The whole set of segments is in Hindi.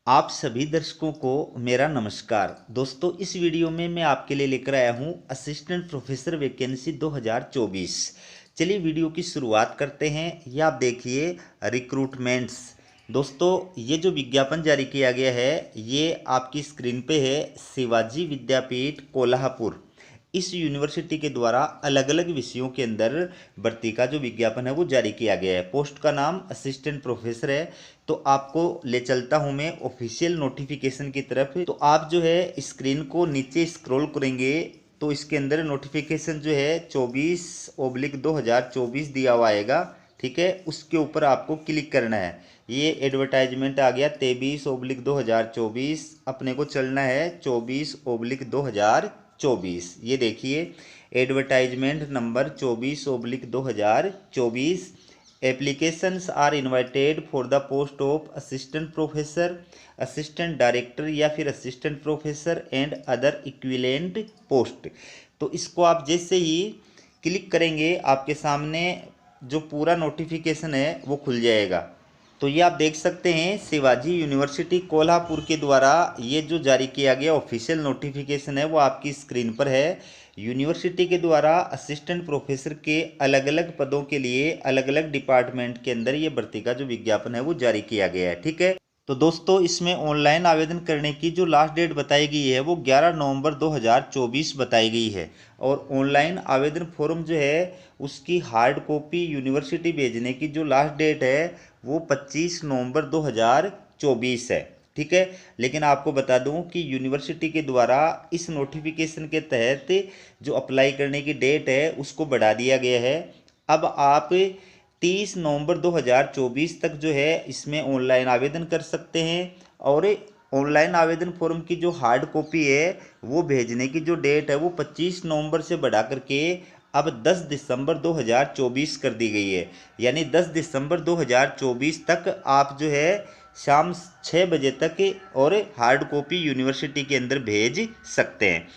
आप सभी दर्शकों को मेरा नमस्कार। दोस्तों, इस वीडियो में मैं आपके लिए लेकर आया हूं असिस्टेंट प्रोफेसर वैकेंसी 2024। चलिए वीडियो की शुरुआत करते हैं। ये आप देखिए, रिक्रूटमेंट्स। दोस्तों, ये जो विज्ञापन जारी किया गया है ये आपकी स्क्रीन पे है। शिवाजी विद्यापीठ कोल्हापुर, इस यूनिवर्सिटी के द्वारा अलग अलग विषयों के अंदर भर्ती का जो विज्ञापन है वो जारी किया गया है। पोस्ट का नाम असिस्टेंट प्रोफेसर है। तो आपको ले चलता हूं मैं ऑफिशियल नोटिफिकेशन की तरफ। तो आप जो है स्क्रीन को नीचे स्क्रॉल करेंगे तो इसके अंदर नोटिफिकेशन जो है 24/2024 दिया हुआ आएगा। ठीक है, उसके ऊपर आपको क्लिक करना है। ये एडवर्टाइजमेंट आ गया 23/2024। अपने को चलना है 24/2024। ये देखिए, advertisement number 24/2024। Applications are invited for the post of assistant professor, assistant director या फिर assistant professor and other equivalent post. तो इसको आप जैसे ही क्लिक करेंगे आपके सामने जो पूरा नोटिफिकेशन है वो खुल जाएगा। तो ये आप देख सकते हैं शिवाजी यूनिवर्सिटी कोल्हापुर के द्वारा ये जो जारी किया गया ऑफिशियल नोटिफिकेशन है वो आपकी स्क्रीन पर है। यूनिवर्सिटी के द्वारा असिस्टेंट प्रोफेसर के अलग अलग पदों के लिए अलग अलग डिपार्टमेंट के अंदर ये भर्ती का जो विज्ञापन है वो जारी किया गया है। ठीक है, तो दोस्तों इसमें ऑनलाइन आवेदन करने की जो लास्ट डेट बताई गई है वो 11 नवंबर 2024 बताई गई है। और ऑनलाइन आवेदन फॉर्म जो है उसकी हार्ड कॉपी यूनिवर्सिटी भेजने की जो लास्ट डेट है वो 25 नवंबर 2024 है। ठीक है, लेकिन आपको बता दूं कि यूनिवर्सिटी के द्वारा इस नोटिफिकेशन के तहत जो अप्लाई करने की डेट है उसको बढ़ा दिया गया है। अब आप 30 नवंबर 2024 तक जो है इसमें ऑनलाइन आवेदन कर सकते हैं। और ऑनलाइन आवेदन फॉर्म की जो हार्ड कॉपी है वो भेजने की जो डेट है वो 25 नवंबर से बढ़ा करके अब 10 दिसंबर 2024 कर दी गई है। यानी 10 दिसंबर 2024 तक आप जो है शाम 6 बजे तक और हार्ड कॉपी यूनिवर्सिटी के अंदर भेज सकते हैं।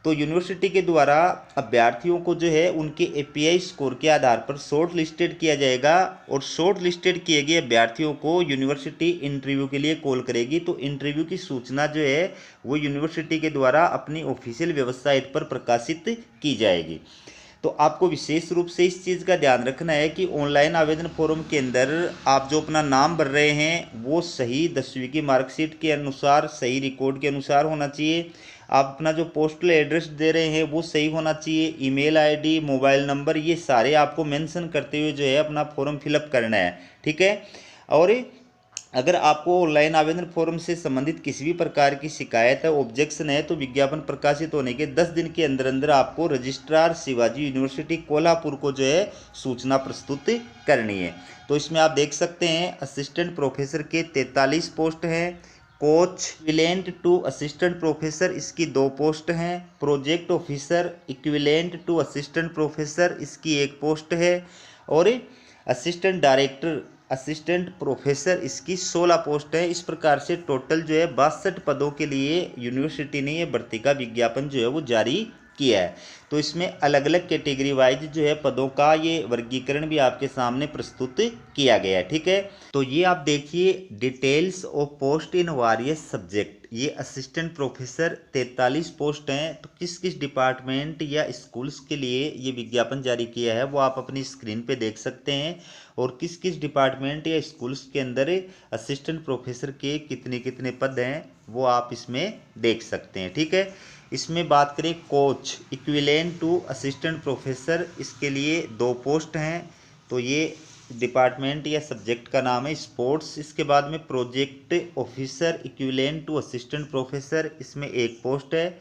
तो यूनिवर्सिटी के द्वारा अभ्यर्थियों को जो है उनके एपीआई स्कोर के आधार पर शॉर्ट लिस्टेड किया जाएगा। और शॉर्ट लिस्टेड किए गए अभ्यर्थियों को यूनिवर्सिटी इंटरव्यू के लिए कॉल करेगी। तो इंटरव्यू की सूचना जो है वो यूनिवर्सिटी के द्वारा अपनी ऑफिशियल वेबसाइट पर प्रकाशित की जाएगी। तो आपको विशेष रूप से इस चीज़ का ध्यान रखना है कि ऑनलाइन आवेदन फॉर्म के अंदर आप जो अपना नाम भर रहे हैं वो सही 10वीं की मार्कशीट के अनुसार, सही रिकॉर्ड के अनुसार होना चाहिए। आप अपना जो पोस्टल एड्रेस दे रहे हैं वो सही होना चाहिए। ईमेल आईडी, मोबाइल नंबर, ये सारे आपको मेंशन करते हुए जो है अपना फॉर्म फिलअप करना है। ठीक है, और अगर आपको ऑनलाइन आवेदन फॉर्म से संबंधित किसी भी प्रकार की शिकायत है, ऑब्जेक्शन है, तो विज्ञापन प्रकाशित होने के 10 दिन के अंदर अंदर आपको रजिस्ट्रार शिवाजी यूनिवर्सिटी कोल्हापुर को जो है सूचना प्रस्तुत करनी है। तो इसमें आप देख सकते हैं असिस्टेंट प्रोफेसर के 43 पोस्ट हैं। Coach equivalent to assistant professor इसकी 2 पोस्ट हैं। Project officer equivalent to assistant professor इसकी 1 पोस्ट है। और असिस्टेंट डायरेक्टर असिस्टेंट प्रोफेसर इसकी 16 पोस्ट है। इस प्रकार से टोटल जो है 62 पदों के लिए यूनिवर्सिटी ने ये भर्ती का विज्ञापन जो है वो जारी किया है। तो इसमें अलग अलग कैटेगरी वाइज जो है पदों का ये वर्गीकरण भी आपके सामने प्रस्तुत किया गया है। ठीक है, तो ये आप देखिए details of post in various subject. ये असिस्टेंट प्रोफेसर 43 पोस्ट हैं। तो किस किस डिपार्टमेंट या स्कूल्स के लिए ये विज्ञापन जारी किया है वो आप अपनी स्क्रीन पे देख सकते हैं। और किस किस डिपार्टमेंट या स्कूल्स के अंदर असिस्टेंट प्रोफेसर के कितने कितने पद हैं वो आप इसमें देख सकते हैं। ठीक है, इसमें बात करें coach equivalent to assistant professor, इसके लिए 2 पोस्ट हैं। तो ये डिपार्टमेंट या सब्जेक्ट का नाम है स्पोर्ट्स। इसके बाद में project officer equivalent to assistant professor, इसमें 1 पोस्ट है।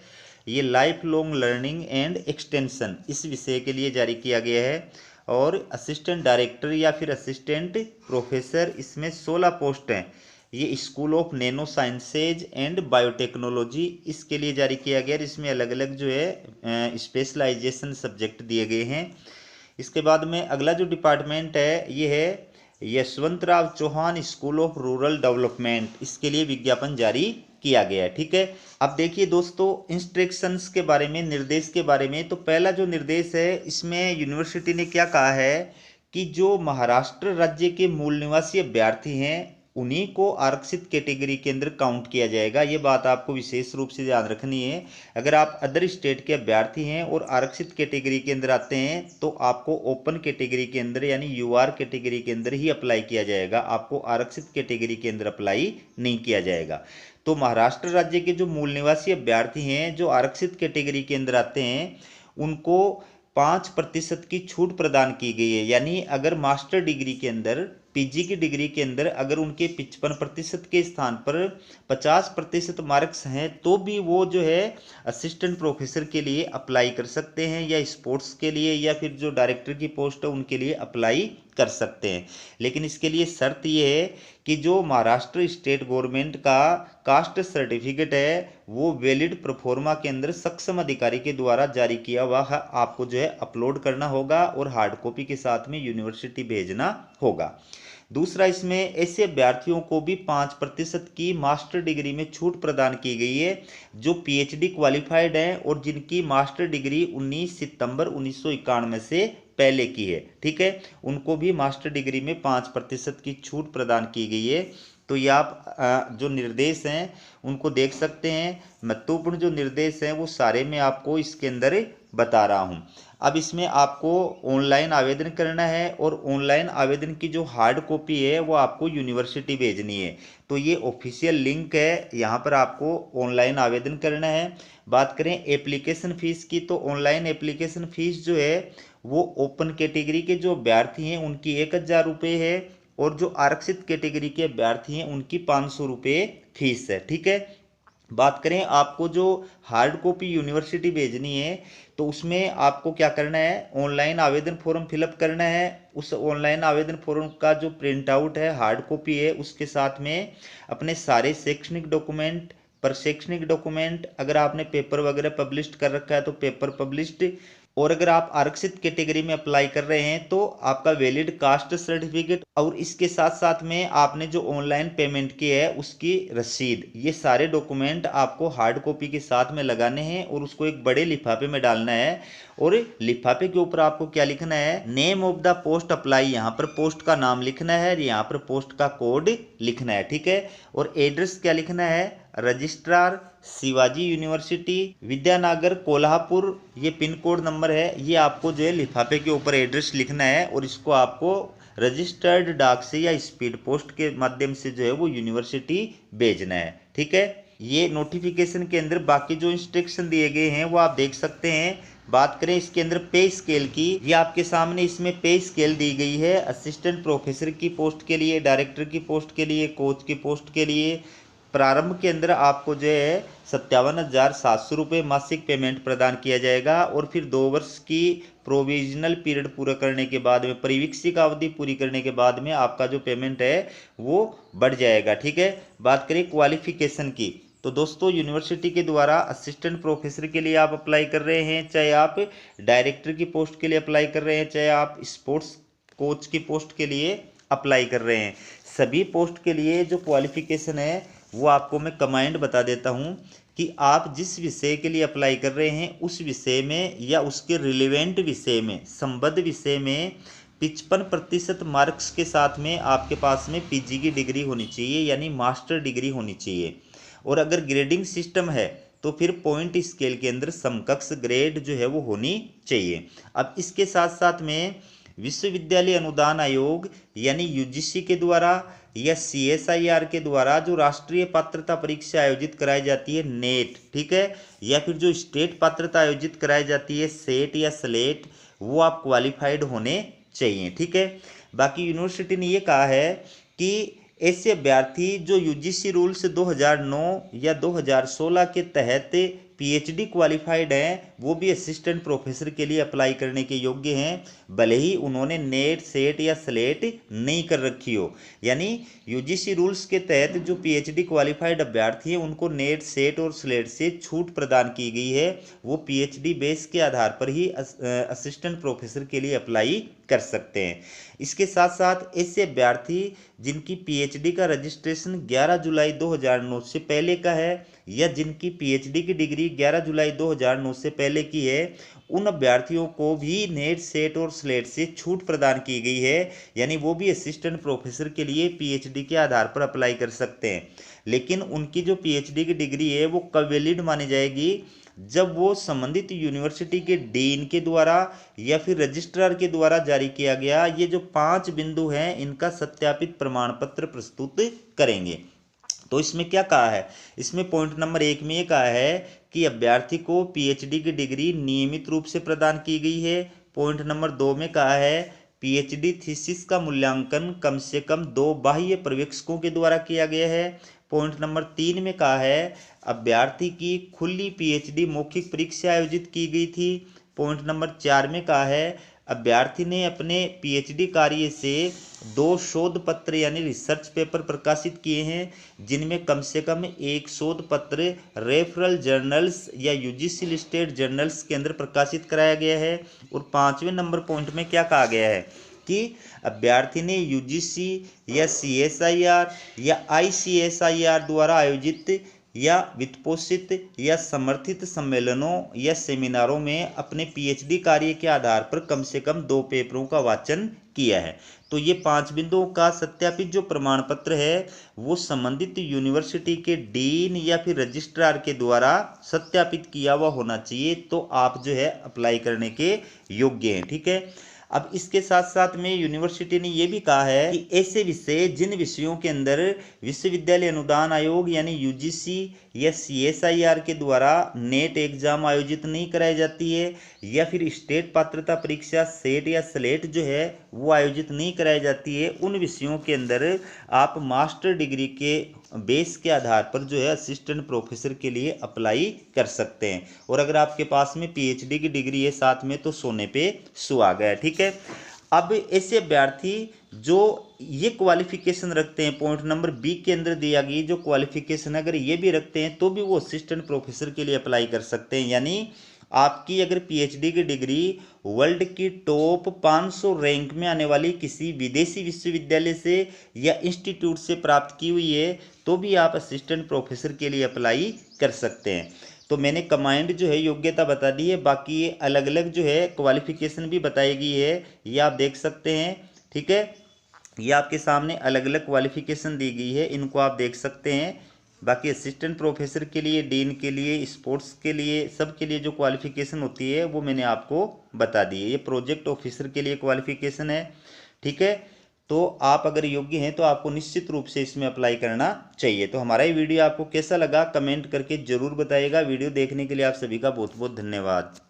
ये life long learning and extension इस विषय के लिए जारी किया गया है। और असिस्टेंट डायरेक्टर या फिर असिस्टेंट प्रोफेसर इसमें 16 पोस्ट हैं। ये school of nano sciences and biotechnology इसके लिए जारी किया गया। इसमें अलग अलग जो है स्पेशलाइजेशन सब्जेक्ट दिए गए हैं। इसके बाद में अगला जो डिपार्टमेंट है ये है Yashwantrao Chavan school of rural development, इसके लिए विज्ञापन जारी किया गया है। ठीक है, अब देखिए दोस्तों इंस्ट्रक्शंस के बारे में, निर्देश के बारे में। तो पहला जो निर्देश है इसमें यूनिवर्सिटी ने क्या कहा है कि जो महाराष्ट्र राज्य के मूल निवासी अभ्यर्थी हैं उन्हीं को आरक्षित कैटेगरी के अंदर काउंट किया जाएगा। ये बात आपको विशेष रूप से ध्यान रखनी है। अगर आप अदर स्टेट के अभ्यर्थी हैं और आरक्षित कैटेगरी के अंदर आते हैं तो आपको ओपन कैटेगरी के अंदर यानी यूआर कैटेगरी के अंदर ही अप्लाई किया जाएगा, आपको आरक्षित कैटेगरी के अंदर अप्लाई नहीं किया जाएगा। तो महाराष्ट्र राज्य के जो मूल निवासी अभ्यर्थी हैं जो आरक्षित कैटेगरी के अंदर आते हैं उनको 5% की छूट प्रदान की गई है। यानी अगर मास्टर डिग्री के अंदर पीजी की डिग्री के अंदर अगर उनके 55% के स्थान पर 50% मार्क्स हैं तो भी वो जो है असिस्टेंट प्रोफेसर के लिए अप्लाई कर सकते हैं, या स्पोर्ट्स के लिए या फिर जो डायरेक्टर की पोस्ट है उनके लिए अप्लाई कर सकते हैं। लेकिन इसके लिए शर्त ये है कि जो महाराष्ट्र स्टेट गवर्नमेंट का कास्ट सर्टिफिकेट है वो वैलिड प्रोफोर्मा के अंदर सक्षम अधिकारी के द्वारा जारी किया हुआ आपको जो है अपलोड करना होगा और हार्ड कॉपी के साथ में यूनिवर्सिटी भेजना होगा। दूसरा, इसमें ऐसे अभ्यर्थियों को भी 5% की मास्टर डिग्री में छूट प्रदान की गई है जो पीएचडी क्वालिफाइड हैं और जिनकी मास्टर डिग्री 19 सितंबर 1991 से पहले की है। ठीक है, उनको भी मास्टर डिग्री में 5% की छूट प्रदान की गई है। तो ये आप जो निर्देश हैं उनको देख सकते हैं। महत्वपूर्ण जो निर्देश हैं वो सारे मैं आपको इसके अंदर बता रहा हूँ। अब इसमें आपको ऑनलाइन आवेदन करना है और ऑनलाइन आवेदन की जो हार्ड कॉपी है वो आपको यूनिवर्सिटी भेजनी है। तो ये ऑफिशियल लिंक है, यहाँ पर आपको ऑनलाइन आवेदन करना है। बात करें एप्लीकेशन फ़ीस की तो ऑनलाइन एप्लीकेशन फ़ीस जो है वो ओपन कैटेगरी के जो अभ्यर्थी हैं उनकी 1000 रुपये है और जो आरक्षित कैटेगरी के अभ्यर्थी हैं उनकी 500 रुपये फीस है। ठीक है, बात करें आपको जो हार्ड कॉपी यूनिवर्सिटी भेजनी है तो उसमें आपको क्या करना है, ऑनलाइन आवेदन फॉर्म फिलअप करना है। उस ऑनलाइन आवेदन फॉर्म का जो प्रिंट आउट है हार्ड कॉपी है उसके साथ में अपने सारे शैक्षणिक डॉक्यूमेंट, पर शैक्षणिक डॉक्यूमेंट अगर आपने पेपर वगैरह पब्लिश कर रखा है तो पेपर पब्लिश्ड, और अगर आप आरक्षित कैटेगरी में अप्लाई कर रहे हैं तो आपका वैलिड कास्ट सर्टिफिकेट और इसके साथ साथ में आपने जो ऑनलाइन पेमेंट की है उसकी रसीद, ये सारे डॉक्यूमेंट आपको हार्ड कॉपी के साथ में लगाने हैं और उसको एक बड़े लिफाफे में डालना है। और लिफाफे के ऊपर आपको क्या लिखना है, name of the post apply, यहाँ पर पोस्ट का नाम लिखना है और यहाँ पर पोस्ट का कोड लिखना है। ठीक है, और एड्रेस क्या लिखना है, रजिस्ट्रार शिवाजी यूनिवर्सिटी विद्यानगर कोल्हापुर, ये पिन कोड नंबर है, ये आपको जो है लिफाफे के ऊपर एड्रेस लिखना है और इसको आपको रजिस्टर्ड डाक से या स्पीड पोस्ट के माध्यम से जो है वो यूनिवर्सिटी भेजना है। ठीक है, ये नोटिफिकेशन के अंदर बाकी जो इंस्ट्रक्शन दिए गए हैं वो आप देख सकते हैं। बात करें इसके अंदर पे स्केल की, ये आपके सामने इसमें पे स्केल दी गई है असिस्टेंट प्रोफेसर की पोस्ट के लिए, डायरेक्टर की पोस्ट के लिए, कोच की पोस्ट के लिए। प्रारंभ के अंदर आपको जो है 57,700 रुपये मासिक पेमेंट प्रदान किया जाएगा और फिर 2 वर्ष की प्रोविजनल पीरियड पूरा करने के बाद में, परिवीक्षिक अवधि पूरी करने के बाद में आपका जो पेमेंट है वो बढ़ जाएगा। ठीक है, बात करें क्वालिफिकेशन की तो दोस्तों यूनिवर्सिटी के द्वारा असिस्टेंट प्रोफेसर के लिए आप अप्लाई कर रहे हैं, चाहे आप डायरेक्टर की पोस्ट के लिए अप्लाई कर रहे हैं, चाहे आप स्पोर्ट्स कोच की पोस्ट के लिए अप्लाई कर रहे हैं, सभी पोस्ट के लिए जो क्वालिफिकेशन है वो आपको मैं कमांड बता देता हूँ कि आप जिस विषय के लिए अप्लाई कर रहे हैं उस विषय में या उसके रिलेवेंट विषय में, संबद्ध विषय में 55% मार्क्स के साथ में आपके पास में पीजी की डिग्री होनी चाहिए, यानी मास्टर डिग्री होनी चाहिए। और अगर ग्रेडिंग सिस्टम है तो फिर पॉइंट स्केल के अंदर समकक्ष ग्रेड जो है वो होनी चाहिए। अब इसके साथ साथ में विश्वविद्यालय अनुदान आयोग यानी यूजीसी के द्वारा या सीएसआईआर के द्वारा जो राष्ट्रीय पात्रता परीक्षा आयोजित कराई जाती है नेट, ठीक है, या फिर जो स्टेट पात्रता आयोजित कराई जाती है सेट या स्लेट, वो आप क्वालिफाइड होने चाहिए। ठीक है, बाकी यूनिवर्सिटी ने ये कहा है कि ऐसे अभ्यर्थी जो यूजीसी रूल्स 2009 या 2016 के तहत पीएचडी क्वालिफाइड हैं वो भी असिस्टेंट प्रोफेसर के लिए अप्लाई करने के योग्य हैं, भले ही उन्होंने नेट सेट या स्लेट नहीं कर रखी हो। यानी यूजीसी रूल्स के तहत जो पीएचडी क्वालिफाइड अभ्यर्थी हैं उनको नेट सेट और स्लेट से छूट प्रदान की गई है, वो पीएचडी बेस के आधार पर ही असिस्टेंट प्रोफेसर के लिए अप्लाई कर सकते हैं। इसके साथ साथ ऐसे अभ्यर्थी जिनकी पीएचडी का रजिस्ट्रेशन 11 जुलाई 2009 से पहले का है या जिनकी पीएचडी की डिग्री 11 जुलाई 2009 से पहले की है, उन अभ्यर्थियों को भी नेट, सेट और स्लेट से छूट प्रदान की गई है, यानी वो भी असिस्टेंट प्रोफेसर के लिए पीएचडी के आधार पर अप्लाई कर सकते हैं। लेकिन उनकी जो पीएचडी की डिग्री है वो कब वैलिड मानी जाएगी, जब वो संबंधित यूनिवर्सिटी के डीन के द्वारा या फिर रजिस्ट्रार के द्वारा जारी किया गया ये जो 5 बिंदु हैं इनका सत्यापित प्रमाण पत्र प्रस्तुत करेंगे। तो इसमें क्या कहा है, इसमें पॉइंट नंबर 1 में ये कहा है कि अभ्यर्थी को पीएचडी की डिग्री नियमित रूप से प्रदान की गई है। पॉइंट नंबर 2 में कहा है पीएचडी थीसिस का मूल्यांकन कम से कम 2 बाह्य पर्यवेक्षकों के द्वारा किया गया है। पॉइंट नंबर 3 में कहा है अभ्यर्थी की खुली पीएचडी मौखिक परीक्षा आयोजित की गई थी। पॉइंट नंबर 4 में कहा है अभ्यर्थी ने अपने पीएचडी कार्य से 2 शोध पत्र यानी रिसर्च पेपर प्रकाशित किए हैं, जिनमें कम से कम 1 शोध पत्र रेफरल जर्नल्स या यूजीसी लिस्टेड जर्नल्स के अंदर प्रकाशित कराया गया है। और 5वें नंबर पॉइंट में क्या कहा गया है कि अभ्यर्थी ने यूजीसी या सीएसआईआर या आईसीएसआईआर द्वारा आयोजित या वित्तपोषित या समर्थित सम्मेलनों या सेमिनारों में अपने पीएचडी कार्य के आधार पर कम से कम 2 पेपरों का वाचन किया है। तो ये 5 बिंदुओं का सत्यापित जो प्रमाण पत्र है वो संबंधित यूनिवर्सिटी के डीन या फिर रजिस्ट्रार के द्वारा सत्यापित किया हुआ होना चाहिए, तो आप जो है अप्लाई करने के योग्य हैं। ठीक है, अब इसके साथ साथ में यूनिवर्सिटी ने यह भी कहा है कि ऐसे विषय जिन विषयों के अंदर विश्वविद्यालय अनुदान आयोग यानी यूजीसी या सीएसआईआर के द्वारा नेट एग्जाम आयोजित नहीं कराई जाती है या फिर स्टेट पात्रता परीक्षा सेट या स्लेट जो है वो आयोजित नहीं कराई जाती है, उन विषयों के अंदर आप मास्टर डिग्री के बेस के आधार पर जो है असिस्टेंट प्रोफेसर के लिए अप्लाई कर सकते हैं। और अगर आपके पास में पीएचडी की डिग्री है साथ में तो सोने पे सुहागा है। ठीक है, अब ऐसे अभ्यर्थी जो ये क्वालिफिकेशन रखते हैं, पॉइंट नंबर बी के अंदर दिया गई जो क्वालिफिकेशन अगर ये भी रखते हैं तो भी वो असिस्टेंट प्रोफेसर के लिए अप्लाई कर सकते हैं। यानी आपकी अगर पीएचडी की डिग्री वर्ल्ड की टॉप 500 रैंक में आने वाली किसी विदेशी विश्वविद्यालय से या इंस्टीट्यूट से प्राप्त की हुई है तो भी आप असिस्टेंट प्रोफेसर के लिए अप्लाई कर सकते हैं। तो मैंने कमांड जो है योग्यता बता दी है, बाकी ये अलग अलग जो है क्वालिफिकेशन भी बताई गई है, ये आप देख सकते हैं। ठीक है, ये आपके सामने अलग अलग क्वालिफिकेशन दी गई है, इनको आप देख सकते हैं। बाकी असिस्टेंट प्रोफेसर के लिए, डीन के लिए, स्पोर्ट्स के लिए, सब के लिए जो क्वालिफिकेशन होती है वो मैंने आपको बता दी है। ये प्रोजेक्ट ऑफिसर के लिए क्वालिफिकेशन है। ठीक है, तो आप अगर योग्य हैं तो आपको निश्चित रूप से इसमें अप्लाई करना चाहिए। तो हमारा ये वीडियो आपको कैसा लगा कमेंट करके ज़रूर बताइएगा। वीडियो देखने के लिए आप सभी का बहुत बहुत धन्यवाद।